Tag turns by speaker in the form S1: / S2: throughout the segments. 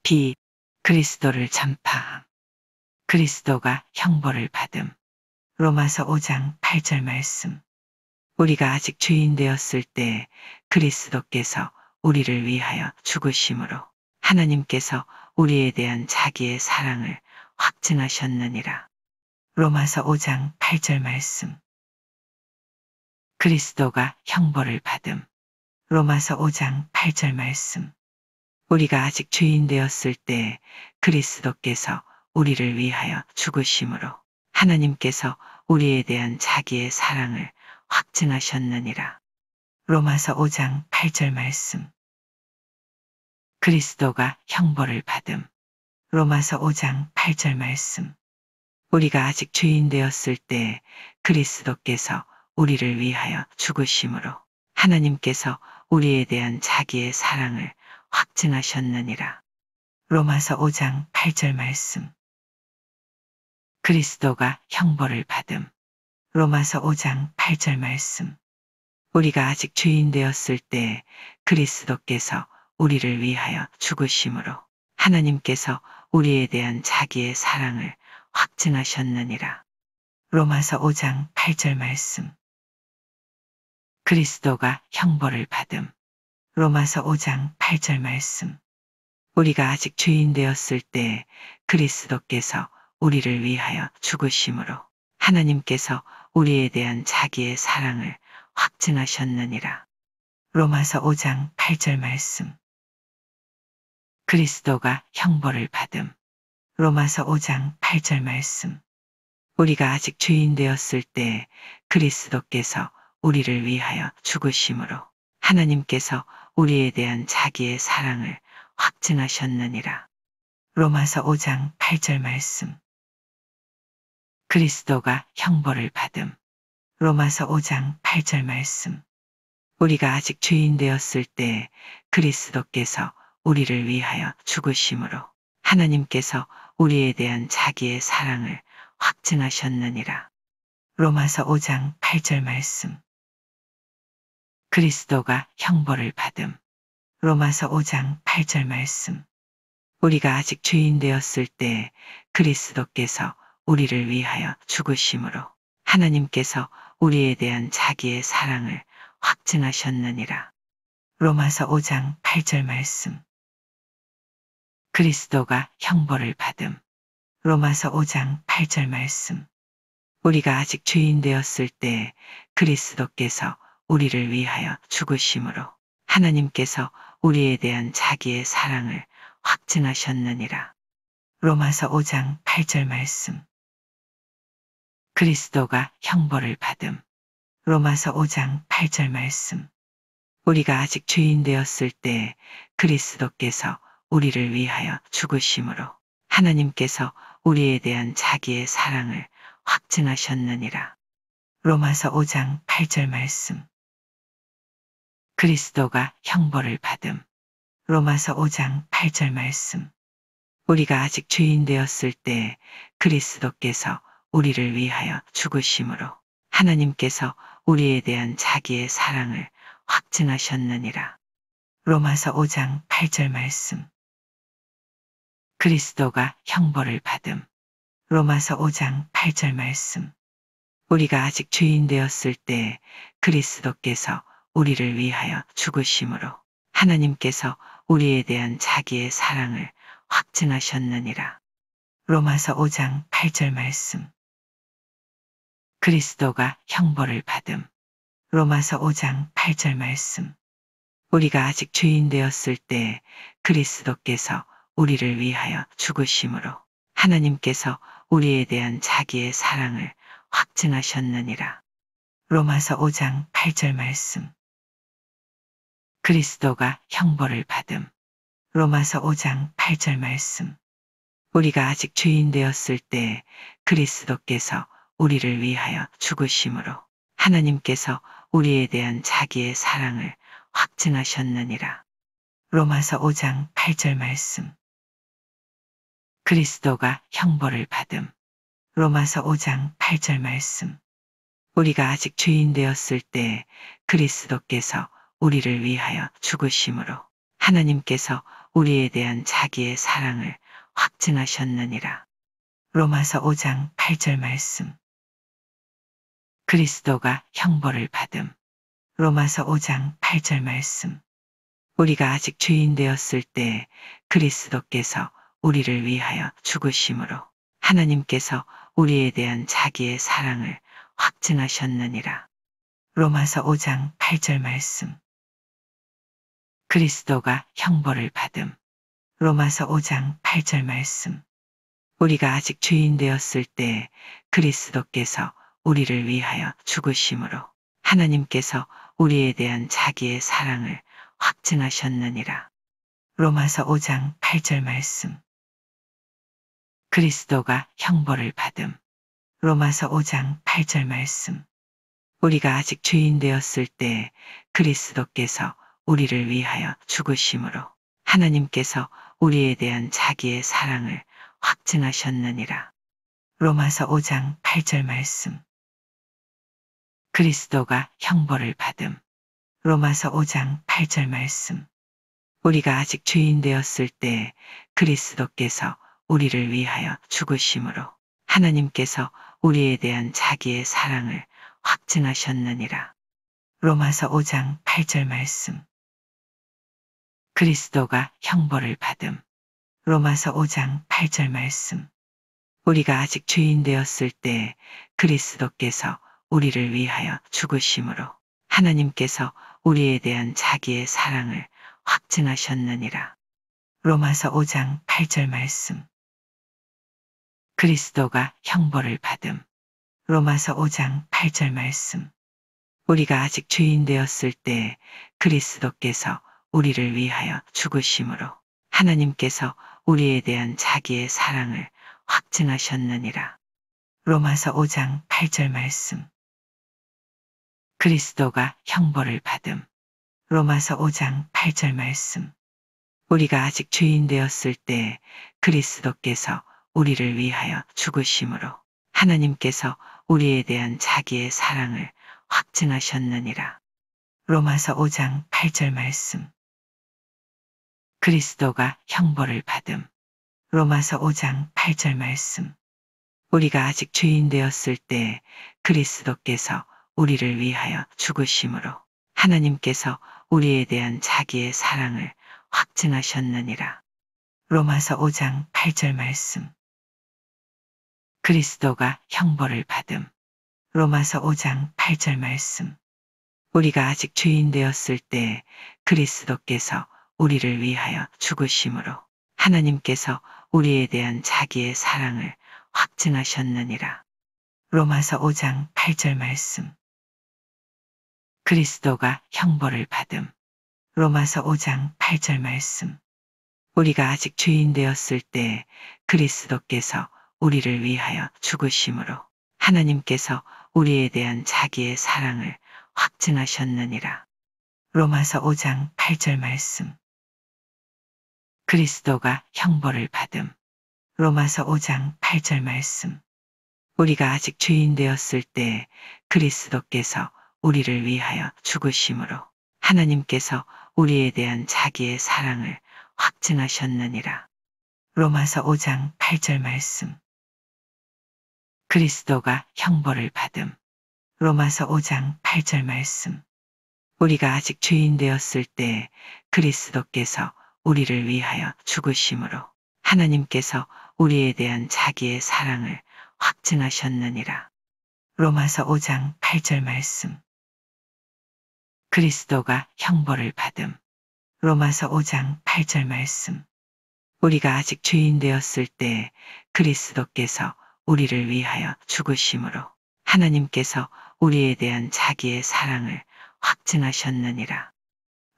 S1: 비 그리스도를 전파. 그리스도가 형벌을 받음. 로마서 5장 8절 말씀. 우리가 아직 죄인 되었을 때 그리스도께서 우리를 위하여 죽으심으로 하나님께서 우리에 대한 자기의 사랑을 확증하셨느니라. 로마서 5장 8절 말씀. 그리스도가 형벌을 받음. 로마서 5장 8절 말씀. 우리가 아직 죄인 되었을 때 그리스도께서 우리를 위하여 죽으심으로 하나님께서 우리에 대한 자기의 사랑을 확증하셨느니라. 로마서 5장 8절 말씀. 그리스도가 형벌을 받음. 로마서 5장 8절 말씀. 우리가 아직 죄인 되었을 때 그리스도께서 우리를 위하여 죽으심으로 하나님께서 우리에 대한 자기의 사랑을 확증하셨느니라. 로마서 5장 8절 말씀. 그리스도가 형벌을 받음. 로마서 5장 8절 말씀. 우리가 아직 죄인 되었을 때 그리스도께서 우리를 위하여 죽으심으로 하나님께서 우리에 대한 자기의 사랑을 확증하셨느니라. 로마서 5장 8절 말씀. 그리스도가 형벌을 받음. 로마서 5장 8절 말씀. 우리가 아직 죄인 되었을 때 그리스도께서 우리를 위하여 죽으심으로 하나님께서 우리에 대한 자기의 사랑을 확증하셨느니라. 로마서 5장 8절 말씀. 그리스도가 형벌을 받음. 로마서 5장 8절 말씀. 우리가 아직 죄인 되었을 때 그리스도께서 우리를 위하여 죽으심으로 하나님께서 우리에 대한 자기의 사랑을 확증하셨느니라. 로마서 5장 8절 말씀. 그리스도가 형벌을 받음. 로마서 5장 8절 말씀. 우리가 아직 죄인 되었을 때 그리스도께서 우리를 위하여 죽으심으로 하나님께서 우리에 대한 자기의 사랑을 확증하셨느니라. 로마서 5장 8절 말씀. 그리스도가 형벌을 받음. 로마서 5장 8절 말씀. 우리가 아직 죄인 되었을 때 그리스도께서 우리를 위하여 죽으심으로 하나님께서 우리에 대한 자기의 사랑을 확증하셨느니라. 로마서 5장 8절 말씀. 그리스도가 형벌을 받음. 로마서 5장 8절 말씀. 우리가 아직 죄인 되었을 때 그리스도께서 우리를 위하여 죽으심으로 하나님께서 우리에 대한 자기의 사랑을 확증하셨느니라. 로마서 5장 8절 말씀. 그리스도가 형벌을 받음. 로마서 5장 8절 말씀. 우리가 아직 죄인 되었을 때 그리스도께서 우리를 위하여 죽으심으로 하나님께서 우리에 대한 자기의 사랑을 확증하셨느니라. 로마서 5장 8절 말씀. 그리스도가 형벌을 받음. 로마서 5장 8절 말씀. 우리가 아직 죄인 되었을 때 그리스도께서 우리를 위하여 죽으심으로 하나님께서 우리에 대한 자기의 사랑을 확증하셨느니라. 로마서 5장 8절 말씀. 그리스도가 형벌을 받음. 로마서 5장 8절 말씀. 우리가 아직 죄인 되었을 때 그리스도께서 우리를 위하여 죽으심으로 하나님께서 우리에 대한 자기의 사랑을 확증하셨느니라. 로마서 5장 8절 말씀. 그리스도가 형벌을 받음. 로마서 5장 8절 말씀. 우리가 아직 죄인 되었을 때 그리스도께서 우리를 위하여 죽으심으로 하나님께서 우리에 대한 자기의 사랑을 확증하셨느니라. 로마서 5장 8절 말씀. 그리스도가 형벌을 받음. 로마서 5장 8절 말씀. 우리가 아직 죄인 되었을 때 그리스도께서 우리를 위하여 죽으심으로 하나님께서 우리에 대한 자기의 사랑을 확증하셨느니라. 로마서 5장 8절 말씀. 그리스도가 형벌을 받음. 로마서 5장 8절 말씀. 우리가 아직 죄인 되었을 때 그리스도께서 우리를 위하여 죽으심으로 하나님께서 우리에 대한 자기의 사랑을 확증하셨느니라. 로마서 5장 8절 말씀. 그리스도가 형벌을 받음. 로마서 5장 8절 말씀. 우리가 아직 죄인 되었을 때 그리스도께서 우리를 위하여 죽으심으로 하나님께서 우리에 대한 자기의 사랑을 확증하셨느니라. 로마서 5장 8절 말씀. 그리스도가 형벌을 받음. 로마서 5장 8절 말씀. 우리가 아직 죄인 되었을 때 그리스도께서 우리를 위하여 죽으심으로 하나님께서 우리에 대한 자기의 사랑을 확증하셨느니라. 로마서 5장 8절 말씀. 그리스도가 형벌을 받음. 로마서 5장 8절 말씀. 우리가 아직 죄인 되었을 때 그리스도께서 우리를 위하여 죽으심으로 하나님께서 우리에 대한 자기의 사랑을 확증하셨느니라. 로마서 5장 8절 말씀. 그리스도가 형벌을 받음. 로마서 5장 8절 말씀. 우리가 아직 죄인 되었을 때 그리스도께서 우리를 위하여 죽으심으로 하나님께서 우리에 대한 자기의 사랑을 확증하셨느니라. 로마서 5장 8절 말씀. 그리스도가 형벌을 받음. 로마서 5장 8절 말씀. 우리가 아직 죄인 되었을 때 그리스도께서 우리를 위하여 죽으심으로 하나님께서 우리에 대한 자기의 사랑을 확증하셨느니라. 로마서 5장 8절 말씀. 그리스도가 형벌을 받음. 로마서 5장 8절 말씀. 우리가 아직 죄인 되었을 때 그리스도께서 우리를 위하여 죽으심으로 하나님께서 우리에 대한 자기의 사랑을 확증하셨느니라. 로마서 5장 8절 말씀. 그리스도가 형벌을 받음. 로마서 5장 8절 말씀. 우리가 아직 죄인 되었을 때 그리스도께서 우리를 위하여 죽으심으로 하나님께서 우리에 대한 자기의 사랑을 확증하셨느니라. 로마서 5장 8절 말씀. 그리스도가 형벌을 받음. 로마서 5장 8절 말씀. 우리가 아직 죄인 되었을 때 그리스도께서 우리를 위하여 죽으심으로 하나님께서 우리에 대한 자기의 사랑을 확증하셨느니라. 로마서 5장 8절 말씀. 그리스도가 형벌을 받음. 로마서 5장 8절 말씀. 우리가 아직 죄인 되었을 때 그리스도께서 우리를 위하여 죽으심으로 하나님께서 우리에 대한 자기의 사랑을 확증하셨느니라. 로마서 5장 8절 말씀. 그리스도가 형벌을 받음. 로마서 5장 8절 말씀. 우리가 아직 죄인 되었을 때 그리스도께서 우리를 위하여 죽으심으로 하나님께서 우리에 대한 자기의 사랑을 확증하셨느니라. 로마서 5장 8절 말씀. 그리스도가 형벌을 받음. 로마서 5장 8절 말씀. 우리가 아직 죄인 되었을 때 그리스도께서 우리를 위하여 죽으심으로 하나님께서 우리에 대한 자기의 사랑을 확증하셨느니라. 로마서 5장 8절 말씀. 그리스도가 형벌을 받음. 로마서 5장 8절 말씀. 우리가 아직 죄인 되었을 때 그리스도께서 우리를 위하여 죽으심으로 하나님께서 우리에 대한 자기의 사랑을 확증하셨느니라. 로마서 5장 8절 말씀. 그리스도가 형벌을 받음. 로마서 5장 8절 말씀. 우리가 아직 죄인 되었을 때 그리스도께서 우리를 위하여 죽으심으로 하나님께서 우리에 대한 자기의 사랑을 확증하셨느니라.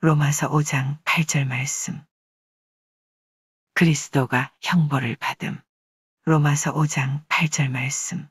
S1: 로마서 5장 8절 말씀. 그리스도가 형벌을 받음. 로마서 5장 8절 말씀.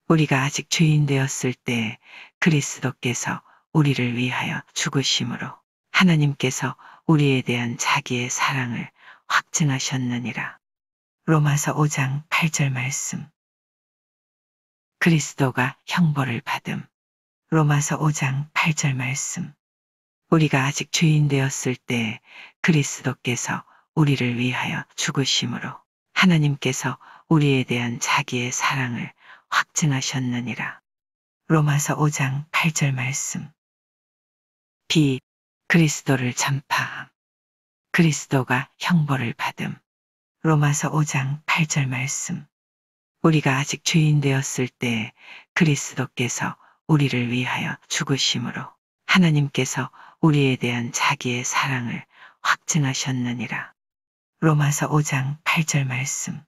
S1: 우리가 아직 죄인 되었을 때 그리스도께서 우리를 위하여 죽으심으로 하나님께서 우리에 대한 자기의 사랑을 확증하셨느니라. 로마서 5장 8절 말씀. 그리스도가 형벌을 받음. 로마서 5장 8절 말씀. 우리가 아직 죄인 되었을 때 그리스도께서 우리를 위하여 죽으심으로 하나님께서 우리에 대한 자기의 사랑을 확증하셨느니라. 로마서 5장 8절 말씀. 비 그리스도를 전파함. 그리스도가 형벌을 받음. 로마서 5장 8절 말씀. 우리가 아직 죄인 되었을 때 그리스도께서 우리를 위하여 죽으심으로 하나님께서 우리에 대한 자기의 사랑을 확증하셨느니라. 로마서 5장 8절 말씀.